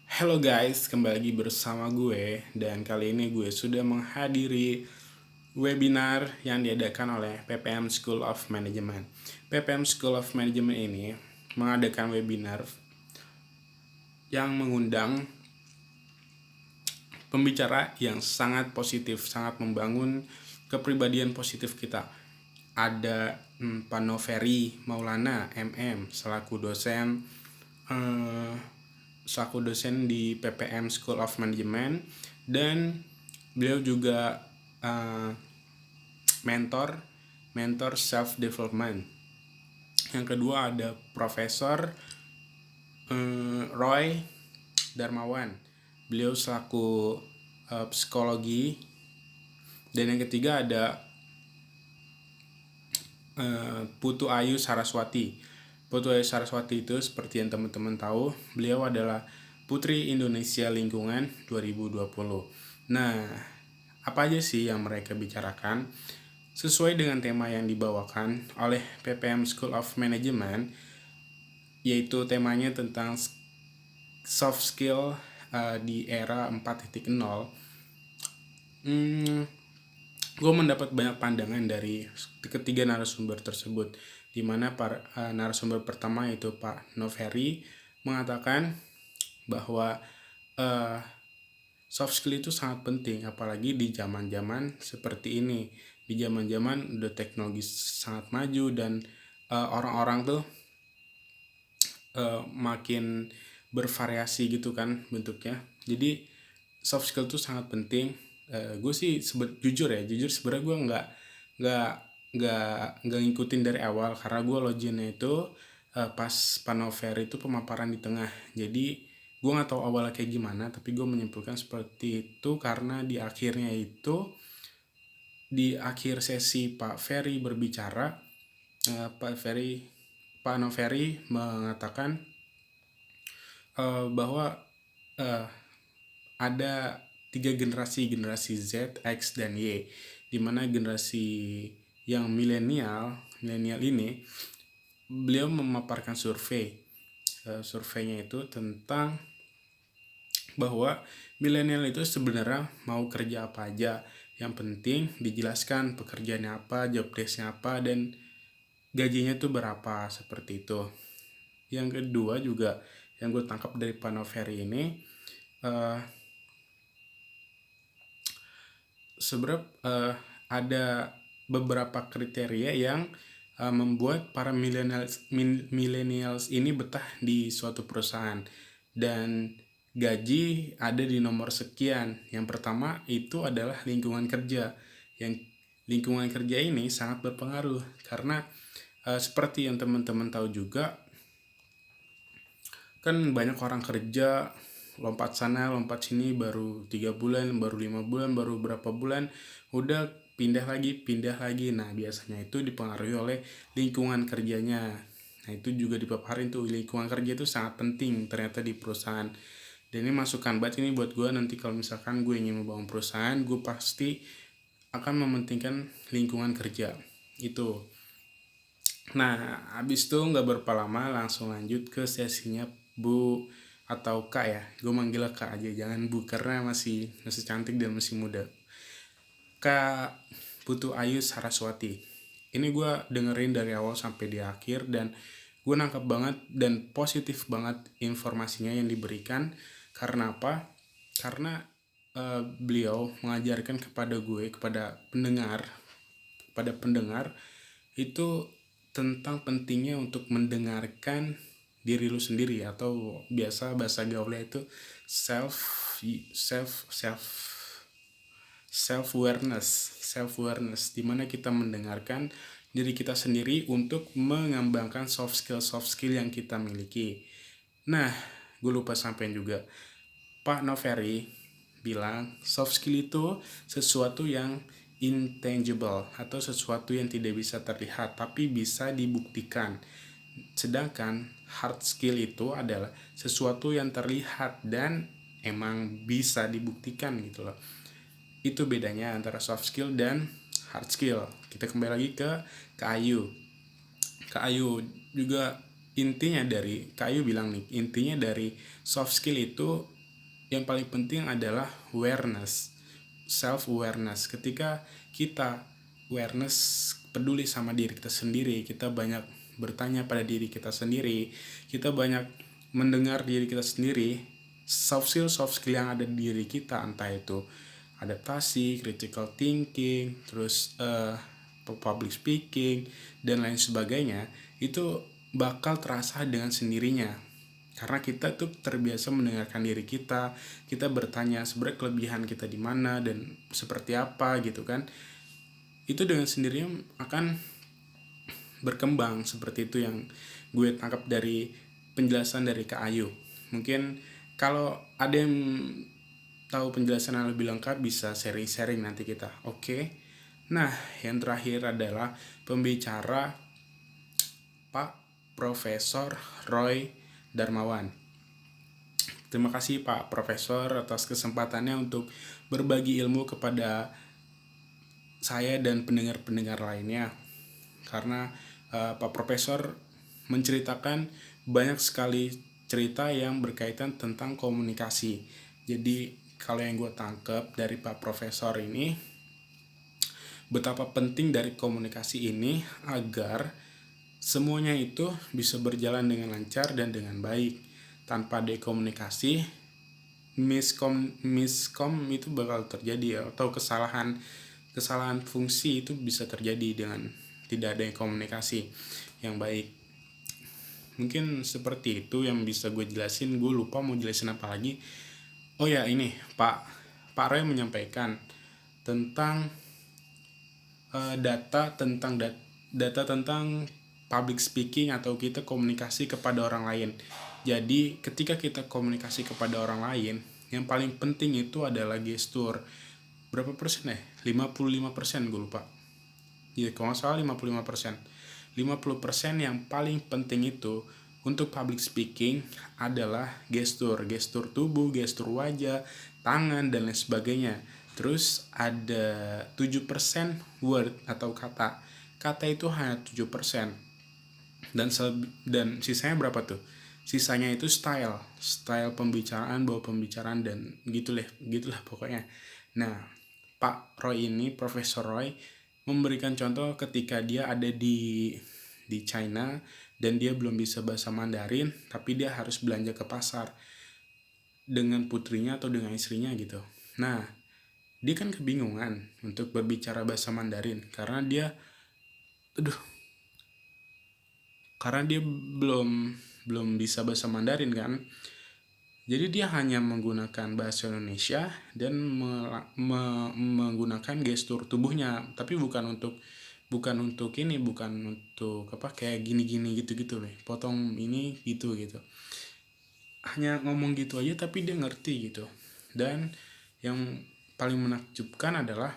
Hello guys, kembali lagi bersama gue dan kali ini gue sudah menghadiri webinar yang diadakan oleh PPM School of Management. PPM School of Management ini mengadakan webinar yang mengundang pembicara yang sangat positif, sangat membangun kepribadian positif kita. Ada Pak Noveri Maulana MM eh, selaku dosen di PPM School of Management, dan beliau juga uh, mentor mentor self development. Yang kedua ada Profesor Roy Darmawan, beliau selaku psikologi. Dan yang ketiga ada Putu Ayu Saraswati. Putu Ayu Saraswati itu seperti yang teman-teman tahu, beliau adalah Putri Indonesia Lingkungan 2020. Nah, apa aja sih yang mereka bicarakan? Sesuai dengan tema yang dibawakan oleh PPM School of Management, yaitu temanya tentang soft skill di era 4.0. Gue mendapat banyak pandangan dari ketiga narasumber tersebut, di mana narasumber pertama yaitu Pak Noveri mengatakan bahwa soft skill itu sangat penting, apalagi di zaman-zaman seperti ini. Di zaman-zaman udah teknologi sangat maju dan orang-orang tuh makin bervariasi gitu kan bentuknya. Jadi soft skill tuh sangat penting. Gue sih jujur sebenarnya gue nggak nggak ngikutin dari awal, karena gue loginnya itu pas Panover itu pemaparan di tengah. Jadi gue nggak tahu awalnya kayak gimana, tapi gue menyimpulkan seperti itu karena di akhirnya itu, di akhir sesi Pak Ferry berbicara, Pak Noveri mengatakan bahwa ada tiga generasi Z, X, dan Y, di mana generasi yang milenial ini beliau memaparkan surveinya itu tentang bahwa milenial itu sebenarnya mau kerja apa aja, yang penting dijelaskan pekerjaannya apa, job desknya apa, dan gajinya tuh berapa, seperti itu. Yang kedua juga yang gue tangkap dari Panoveri ini, sebenarnya ada beberapa kriteria yang membuat para millennials ini betah di suatu perusahaan, dan gaji ada di nomor sekian. Yang pertama itu adalah lingkungan kerja. Yang lingkungan kerja ini sangat berpengaruh karena seperti yang teman-teman tahu juga, kan banyak orang kerja lompat sana lompat sini, baru 3 bulan, baru 5 bulan, baru berapa bulan udah pindah lagi. Nah, biasanya itu dipengaruhi oleh lingkungan kerjanya. Nah, itu juga dipaparin tuh, lingkungan kerja itu sangat penting ternyata di perusahaan. Dan ini masukan banget ini buat gue, nanti kalau misalkan gue ingin membangun perusahaan, gue pasti akan mementingkan lingkungan kerja itu. Nah, abis itu nggak berapa lama langsung lanjut ke sesinya Bu atau Kak ya. Gue manggil Kak aja, jangan Bu karena masih cantik dan masih muda. Kak Putu Ayu Saraswati. Ini gue dengerin dari awal sampai di akhir, dan gue nangkep banget dan positif banget informasinya yang diberikan. Karena apa? Karena beliau mengajarkan kepada gue, kepada pendengar itu tentang pentingnya untuk mendengarkan diri lu sendiri, atau biasa bahasa gaulnya itu self self self self awareness, dimana kita mendengarkan diri kita sendiri untuk mengembangkan soft skill yang kita miliki. Nah, gue lupa sampein juga, Pak Noveri bilang soft skill itu sesuatu yang intangible atau sesuatu yang tidak bisa terlihat tapi bisa dibuktikan. Sedangkan hard skill itu adalah sesuatu yang terlihat dan emang bisa dibuktikan gitu loh. Itu bedanya antara soft skill dan hard skill. Kita kembali lagi ke Kak Ayu. Kak Ayu juga intinya dari Kak Ayu bilang nih, intinya dari soft skill itu yang paling penting adalah awareness, self awareness. Ketika kita awareness, peduli sama diri kita sendiri, kita banyak bertanya pada diri kita sendiri, kita banyak mendengar diri kita sendiri, soft skill yang ada di diri kita, entah itu adaptasi, critical thinking, terus public speaking dan lain sebagainya, itu bakal terasa dengan sendirinya. Karena kita tuh terbiasa mendengarkan diri kita bertanya sebenarnya kelebihan kita di mana dan seperti apa gitu kan. Itu dengan sendirinya akan berkembang. Seperti itu yang gue tangkap dari penjelasan dari Kak Ayu. Mungkin kalau ada yang tahu penjelasan yang lebih lengkap bisa sharing-sharing nanti kita. Oke. Nah, yang terakhir adalah pembicara Pak Profesor Roy Darmawan. Terima kasih Pak Profesor atas kesempatannya untuk berbagi ilmu kepada saya dan pendengar-pendengar lainnya. Karena Pak Profesor menceritakan banyak sekali cerita yang berkaitan tentang komunikasi. Jadi kalau yang gue tangkap dari Pak Profesor ini, betapa penting dari komunikasi ini agar semuanya itu bisa berjalan dengan lancar dan dengan baik. Tanpa ada komunikasi, miskom itu bakal terjadi ya, atau kesalahan fungsi itu bisa terjadi dengan tidak ada komunikasi yang baik. Mungkin seperti itu yang bisa gue jelasin. Gue lupa mau jelasin apa lagi. Oh ya, ini Pak Roy menyampaikan tentang data tentang public speaking atau kita komunikasi kepada orang lain. Jadi ketika kita komunikasi kepada orang lain, yang paling penting itu adalah gestur. Berapa persen ya? 55% gue lupa. Ya kalau nggak salah 55%. 50% yang paling penting itu untuk public speaking adalah gestur tubuh, gestur wajah, tangan dan lain sebagainya. Terus ada 7% word atau kata. Kata itu hanya 7%. Dan sisanya berapa tuh? Sisanya itu style pembicaraan, bawa pembicaraan dan gitulah pokoknya. Nah, Pak Roy ini, Profesor Roy, memberikan contoh ketika dia ada di China dan dia belum bisa bahasa Mandarin, tapi dia harus belanja ke pasar dengan putrinya atau dengan istrinya gitu. Nah, dia kan kebingungan untuk berbicara bahasa Mandarin karena dia belum bisa bahasa Mandarin kan. Jadi dia hanya menggunakan bahasa Indonesia dan menggunakan gestur tubuhnya, tapi bukan untuk apa kayak gini gitu loh, potong ini gitu. Hanya ngomong gitu aja tapi dia ngerti gitu. Dan yang paling menakjubkan adalah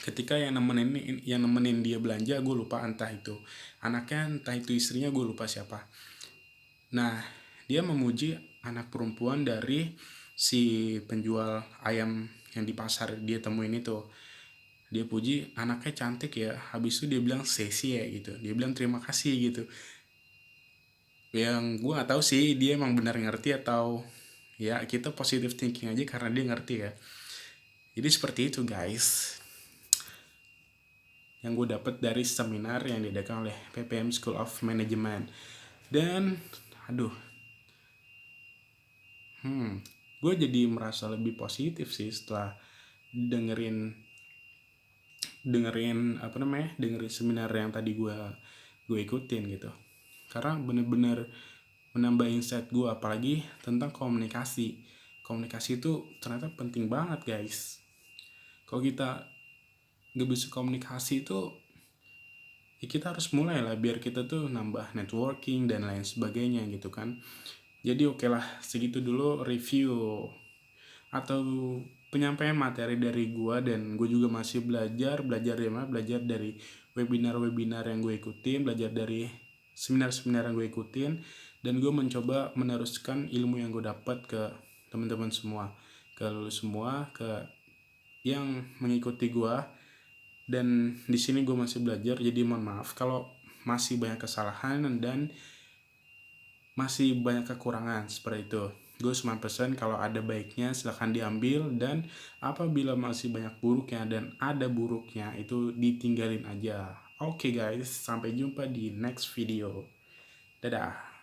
ketika yang nemenin dia belanja, gue lupa entah itu anaknya entah itu istrinya, gue lupa siapa. Nah, dia memuji anak perempuan dari si penjual ayam yang di pasar dia temuin itu. Dia puji anaknya cantik ya, habis itu dia bilang sesi ya gitu, dia bilang terima kasih gitu. Yang gue nggak tahu sih dia emang benar ngerti atau ya kita positive thinking aja karena dia ngerti ya. Jadi seperti itu guys yang gue dapat dari seminar yang diadakan oleh PPM School of Management. Dan gue jadi merasa lebih positif sih setelah dengerin seminar yang tadi gue ikutin gitu. Karena bener-bener menambah insight gue, apalagi tentang komunikasi itu ternyata penting banget guys. Kalau kita gak bisa komunikasi itu ya kita harus mulai lah biar kita tuh nambah networking dan lain sebagainya gitu kan. Jadi oke lah, segitu dulu review atau penyampaian materi dari gue. Dan gue juga masih belajar dari webinar yang gue ikutin, belajar dari seminar yang gue ikutin, dan gue mencoba meneruskan ilmu yang gue dapat ke teman-teman semua, ke lu semua, ke yang mengikuti gue. Dan di sini gue masih belajar, jadi mohon maaf kalau masih banyak kesalahan dan masih banyak kekurangan seperti itu. Gue cuma pesan kalau ada baiknya silahkan diambil, dan apabila masih banyak buruknya dan ada buruknya itu ditinggalin aja. Oke guys, sampai jumpa di next video. Dadah.